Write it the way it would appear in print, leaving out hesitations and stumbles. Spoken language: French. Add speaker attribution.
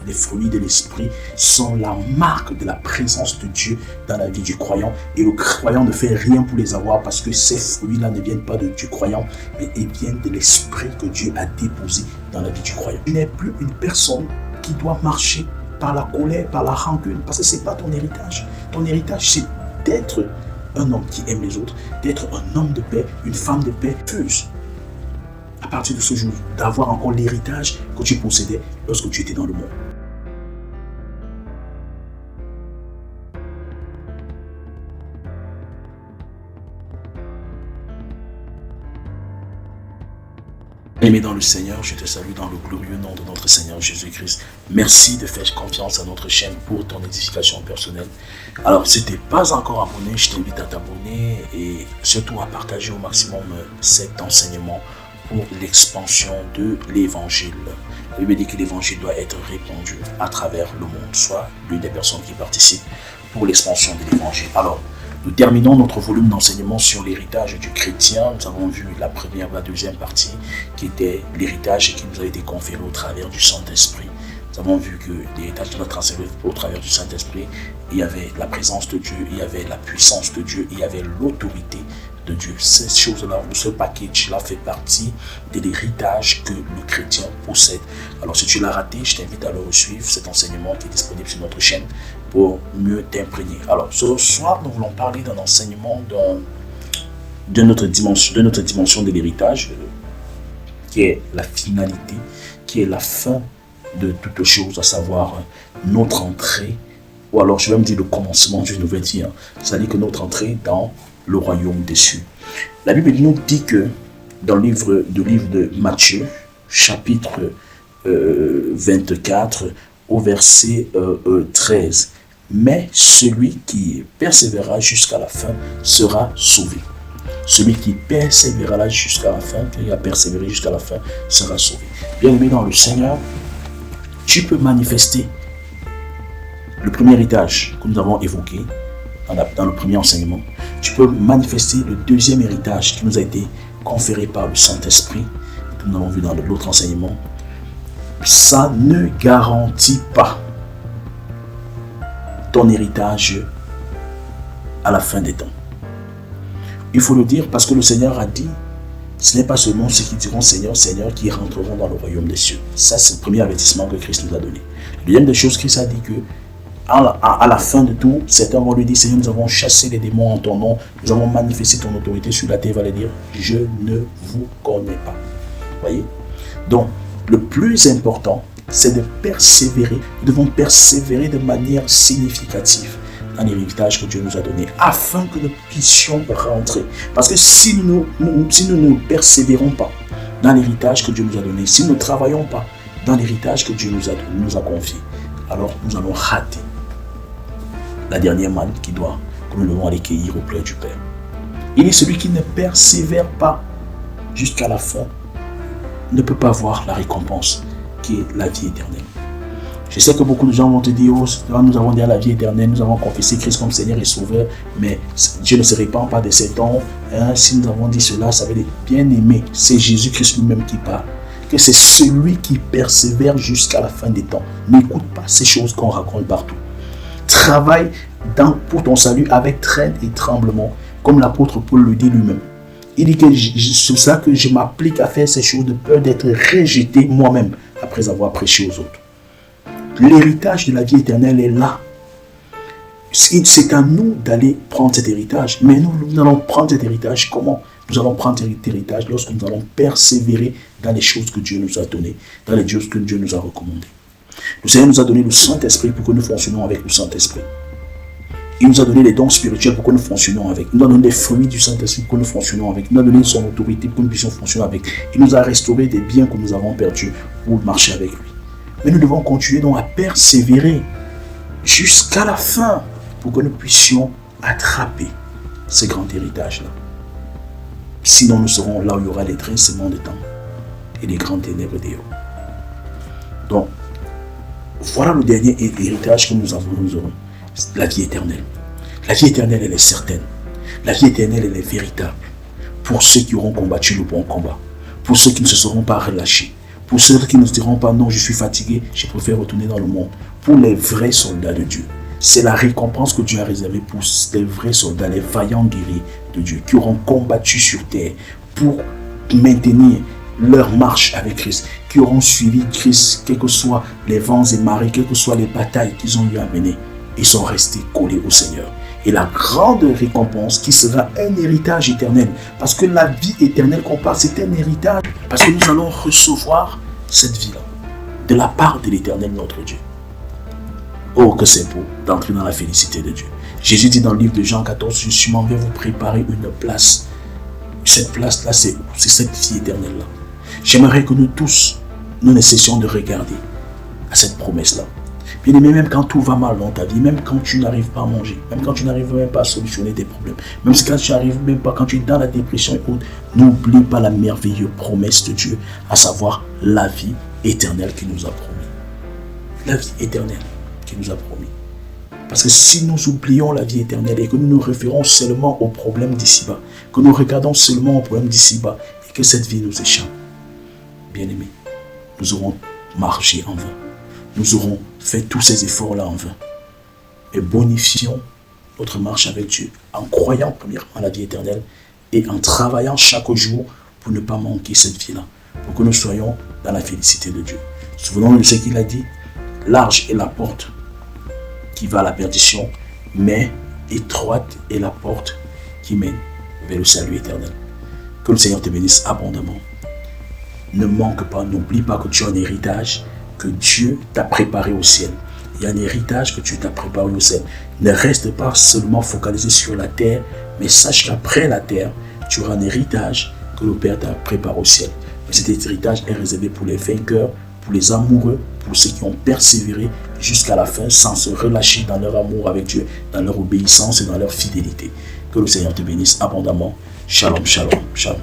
Speaker 1: les fruits de l'esprit sont la marque de la présence de Dieu dans la vie du croyant. Et le croyant ne fait rien pour les avoir parce que ces fruits-là ne viennent pas du croyant, mais ils viennent de l'esprit que Dieu a déposé dans la vie du croyant. Tu n'es plus une personne qui doit marcher par la colère, par la rancune, parce que ce n'est pas ton héritage. Ton héritage, c'est d'être un homme qui aime les autres, d'être un homme de paix, une femme de paix, fuse. À partir de ce jour, d'avoir encore l'héritage que tu possédais lorsque tu étais dans le monde. Aimé dans le Seigneur, je te salue dans le glorieux nom de notre Seigneur Jésus-Christ. Merci de faire confiance à notre chaîne pour ton édification personnelle. Alors, si tu n'es pas encore abonné, je t'invite à t'abonner et surtout à partager au maximum cet enseignement pour l'expansion de l'évangile. La Bible dit que l'évangile doit être répandu à travers le monde, soit l'une des personnes qui participent pour l'expansion de l'évangile. Alors, nous terminons notre volume d'enseignement sur l'héritage du chrétien. Nous avons vu la première, la deuxième partie qui était l'héritage qui nous a été conféré au travers du Saint-Esprit. Nous avons vu que l'héritage nous a transféré au travers du Saint-Esprit. Il y avait la présence de Dieu, il y avait la puissance de Dieu, il y avait l'autorité de Dieu. Ces choses-là, ce package-là fait partie de l'héritage que le chrétien possède. Alors si tu l'as raté, je t'invite à le suivre, cet enseignement qui est disponible sur notre chaîne pour mieux t'imprégner. Alors ce soir, nous voulons parler d'un enseignement de notre dimension de l'héritage, qui est la finalité, qui est la fin de toute chose, à savoir notre entrée, ou alors je vais me dire le commencement d'une nouvelle vie. C'est-à-dire que notre entrée dans le royaume des cieux. La Bible nous dit que dans le livre de Matthieu, chapitre 24, au verset 13, mais celui qui persévérera jusqu'à la fin sera sauvé. Celui qui persévérera jusqu'à la fin, qui a persévéré jusqu'à la fin, sera sauvé. Bien-aimé dans le Seigneur, tu peux manifester le premier héritage que nous avons évoqué dans le premier enseignement. Tu peux manifester le deuxième héritage qui nous a été conféré par le Saint-Esprit, que nous avons vu dans l'autre enseignement. Ça ne garantit pas ton héritage à la fin des temps. Il faut le dire parce que le Seigneur a dit, ce n'est pas seulement ceux qui diront Seigneur, Seigneur qui rentreront dans le royaume des cieux. Ça, c'est le premier avertissement que Christ nous a donné. La deuxième des choses, Christ a dit que à la fin de tout, certains vont lui dire, Seigneur, nous avons chassé les démons en ton nom, nous avons manifesté ton autorité sur la terre, il va leur dire, je ne vous connais pas. Voyez? Donc, le plus important, c'est de persévérer. Nous devons persévérer de manière significative dans l'héritage que Dieu nous a donné, afin que nous puissions rentrer. Parce que si nous ne persévérons pas dans l'héritage que Dieu nous a donné, si nous ne travaillons pas dans l'héritage que Dieu nous a confié, alors nous allons rater la dernière manne que nous devons aller cueillir au pleur du Père. Il est celui qui ne persévère pas jusqu'à la fin ne peut pas voir la récompense qui est la vie éternelle. Je sais que beaucoup de gens vont te dire, oh, nous avons dit à la vie éternelle, nous avons confessé Christ comme Seigneur et Sauveur, mais Dieu ne se répand pas de ses dons. Si nous avons dit cela, ça veut dire bien aimé, c'est Jésus-Christ lui-même qui parle. Que c'est celui qui persévère jusqu'à la fin des temps. N'écoute pas ces choses qu'on raconte partout. Travaille pour ton salut avec traîne et tremblement, comme l'apôtre Paul le dit lui-même. Il dit que c'est ça que je m'applique à faire ces choses de peur d'être rejeté moi-même après avoir prêché aux autres. L'héritage de la vie éternelle est là. C'est à nous d'aller prendre cet héritage. Mais nous allons prendre cet héritage comment? Nous allons prendre cet héritage lorsque nous allons persévérer dans les choses que Dieu nous a données, dans les choses que Dieu nous a recommandées. Le Seigneur nous a donné le Saint-Esprit pour que nous fonctionnions avec le Saint-Esprit. Il nous a donné les dons spirituels pour que nous fonctionnions avec. Il nous a donné les fruits du Saint-Esprit pour que nous fonctionnions avec. Il nous a donné son autorité pour que nous puissions fonctionner avec. Il nous a restauré des biens que nous avons perdus pour marcher avec lui. Mais nous devons continuer donc à persévérer jusqu'à la fin pour que nous puissions attraper ce grand héritage-là. Sinon, nous serons là où il y aura les dressements de temps et les grandes ténèbres des hauts. Donc, voilà le dernier héritage que nous aurons. La vie éternelle. La vie éternelle, elle est certaine. La vie éternelle, elle est véritable. Pour ceux qui auront combattu le bon combat. Pour ceux qui ne se seront pas relâchés. Pour ceux qui ne se diront pas, non, je suis fatigué, je préfère retourner dans le monde. Pour les vrais soldats de Dieu, c'est la récompense que Dieu a réservée pour les vrais soldats, les vaillants guerriers de Dieu, qui auront combattu sur terre pour maintenir leur marche avec Christ, qui auront suivi Christ, quels que soient les vents et marées, quelles que soient les batailles qu'ils ont eu à mener, ils sont restés collés au Seigneur. Et la grande récompense qui sera un héritage éternel, parce que la vie éternelle qu'on parle, c'est un héritage, parce que nous allons recevoir cette vie-là de la part de l'Éternel notre Dieu. Oh, que c'est beau d'entrer dans la félicité de Dieu. Jésus dit dans le livre de Jean 14, je suis m'en vais vous préparer une place. Cette place-là, c'est cette vie éternelle-là. J'aimerais que nous tous, nous ne cessions de regarder à cette promesse-là. Bien aimé, même quand tout va mal dans ta vie, même quand tu n'arrives pas à manger, même quand tu n'arrives même pas à solutionner tes problèmes, même quand tu n'arrives même pas, quand tu es dans la dépression et autres, n'oublie pas la merveilleuse promesse de Dieu, à savoir la vie éternelle qu'il nous a promis. La vie éternelle qu'il nous a promis. Parce que si nous oublions la vie éternelle et que nous nous référons seulement aux problèmes d'ici-bas, que nous regardons seulement aux problèmes d'ici-bas et que cette vie nous échappe, bien aimé, nous aurons marché en vain. Nous aurons fait tous ces efforts-là en vain. Et bonifions notre marche avec Dieu en croyant premièrement à la vie éternelle et en travaillant chaque jour pour ne pas manquer cette vie-là, pour que nous soyons dans la félicité de Dieu. Souvenons-nous de ce qu'il a dit, large est la porte qui va à la perdition, mais étroite est la porte qui mène vers le salut éternel. Que le Seigneur te bénisse abondamment. Ne manque pas, n'oublie pas que tu as un héritage que Dieu t'a préparé au ciel. Il y a un héritage que Dieu t'a préparé au ciel. Ne reste pas seulement focalisé sur la terre, mais sache qu'après la terre, tu auras un héritage que le Père t'a préparé au ciel. Mais cet héritage est réservé pour les vainqueurs, pour les amoureux, pour ceux qui ont persévéré jusqu'à la fin sans se relâcher dans leur amour avec Dieu, dans leur obéissance et dans leur fidélité. Que le Seigneur te bénisse abondamment. Shalom, shalom, shalom.